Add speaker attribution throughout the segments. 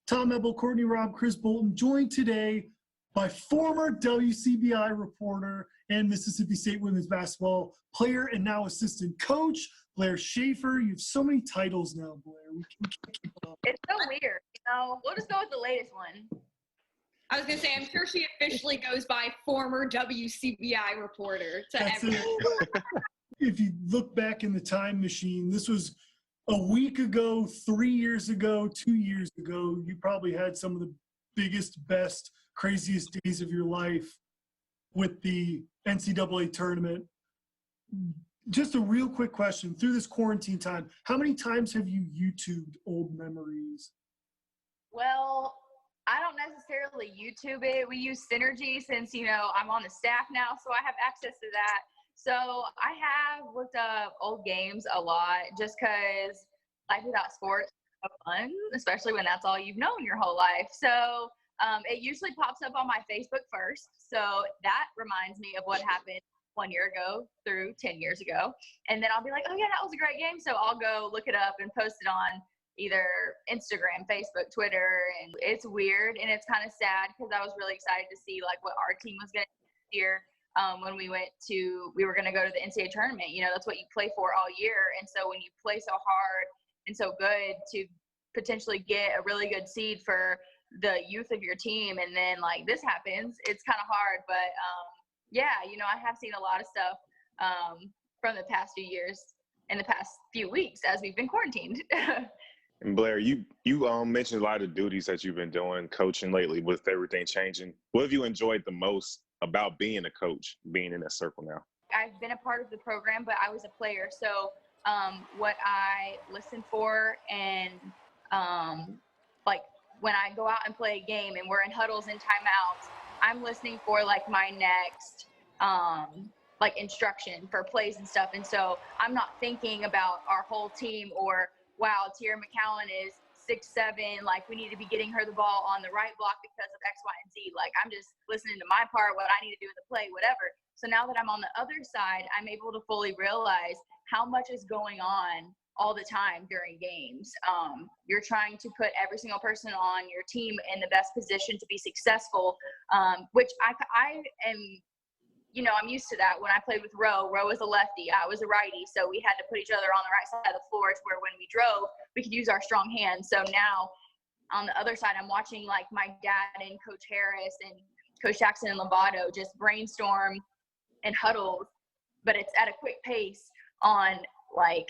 Speaker 1: Tom Eble, Courtney Rob Chris Bolton, joined today by former WCBI reporter and Mississippi State women's basketball player and now assistant coach, Blair Schaefer. You have so many titles now, Blair. We can't keep up.
Speaker 2: It's so weird. We'll just go with the latest one.
Speaker 3: I was going to say, I'm sure she officially goes by former WCBI reporter to everyone.
Speaker 1: If you look back in the time machine, this was a week ago, 3 years ago, 2 years ago. You probably had some of the biggest, best, craziest days of your life with the NCAA tournament. Just a real quick question. Through this quarantine time, how many times have you YouTubed old memories?
Speaker 2: Well, I don't necessarily YouTube it. We use Synergy since, I'm on the staff now, so I have access to that. So I have looked up old games a lot just because life without sports is fun, especially when that's all you've known your whole life. So it usually pops up on my Facebook first. So that reminds me of what happened 1 year ago through 10 years ago. And then I'll be like, oh, yeah, that was a great game. So I'll go look it up and post it on either Instagram, Facebook, Twitter. And it's weird and it's kind of sad because I was really excited to see like what our team was going to do this year. When we were going to go to the NCAA tournament, that's what you play for all year. And so when you play so hard and so good to potentially get a really good seed for the youth of your team, and then like this happens, it's kind of hard. But I have seen a lot of stuff from the past few years and the past few weeks as we've been quarantined.
Speaker 4: And Blair, you mentioned a lot of duties that you've been doing, coaching lately with everything changing. What have you enjoyed the most about being a coach, being in that circle now?
Speaker 2: I've been a part of the program, but I was a player. So what I listen for and like when I go out and play a game and we're in huddles and timeouts, I'm listening for like my next like instruction for plays and stuff. And so I'm not thinking about our whole team or, wow, Tierra McCowan is 6'7", like we need to be getting her the ball on the right block because of X, Y, and Z. Like I'm just listening to my part, what I need to do in the play, whatever. So now that I'm on the other side, I'm able to fully realize how much is going on all the time during games. You're trying to put every single person on your team in the best position to be successful, which I am, I'm used to that. When I played with Roe was a lefty, I was a righty. So we had to put each other on the right side of the floor to where when we drove, we could use our strong hands. So now on the other side, I'm watching like my dad and Coach Harris and Coach Jackson and Lovato just brainstorm and huddles, but it's at a quick pace on like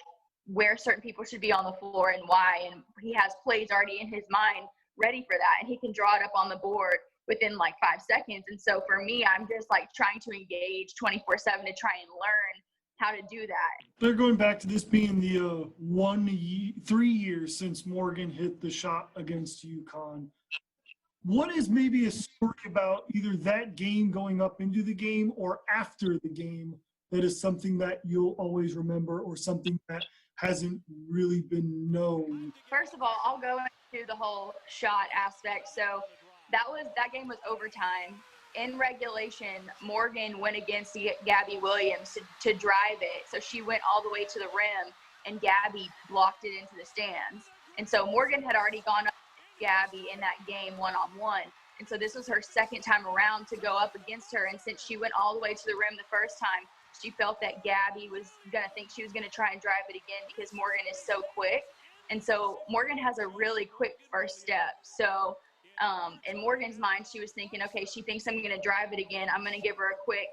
Speaker 2: where certain people should be on the floor and why. And he has plays already in his mind ready for that. And he can draw it up on the board within like 5 seconds. And so for me, I'm just like trying to engage 24/7 to try and learn how to do that.
Speaker 1: They're going back to this being the 3 years since Morgan hit the shot against UConn. What is maybe a story about either that game going up into the game or after the game that is something that you'll always remember or something that hasn't really been known?
Speaker 2: First of all, I'll go into the whole shot aspect. So that game was overtime. In regulation, Morgan went against Gabby Williams to drive it. So she went all the way to the rim and Gabby blocked it into the stands. And so Morgan had already gone up with Gabby in that game one-on-one. And so this was her second time around to go up against her. And since she went all the way to the rim the first time, she felt that Gabby was going to think she was going to try and drive it again because Morgan is so quick. And so Morgan has a really quick first step. So in Morgan's mind, she was thinking, okay, she thinks I'm going to drive it again. I'm going to give her a quick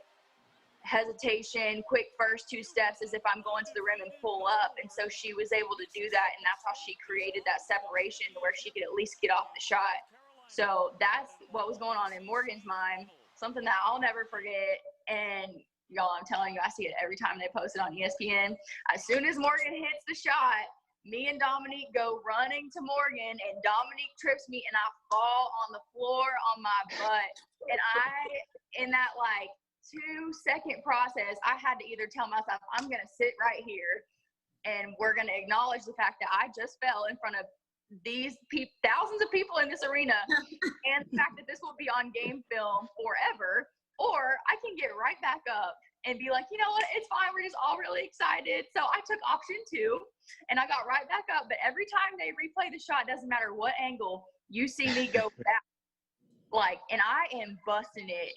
Speaker 2: hesitation, quick first 2 steps as if I'm going to the rim and pull up. And so she was able to do that. And that's how she created that separation to where she could at least get off the shot. So that's what was going on in Morgan's mind, something that I'll never forget. And y'all, I'm telling you, I see it every time they post it on ESPN. As soon as Morgan hits the shot, me and Dominique go running to Morgan, and Dominique trips me, and I fall on the floor on my butt. And in that like 2-second process, I had to either tell myself, I'm going to sit right here, and we're going to acknowledge the fact that I just fell in front of these thousands of people in this arena, and the fact that this will be on game film forever, or I can get right back up and be like, you know what, it's fine. We're just all really excited. So I took option 2 and I got right back up. But every time they replay the shot, doesn't matter what angle, you see me go back. Like, and I am busting it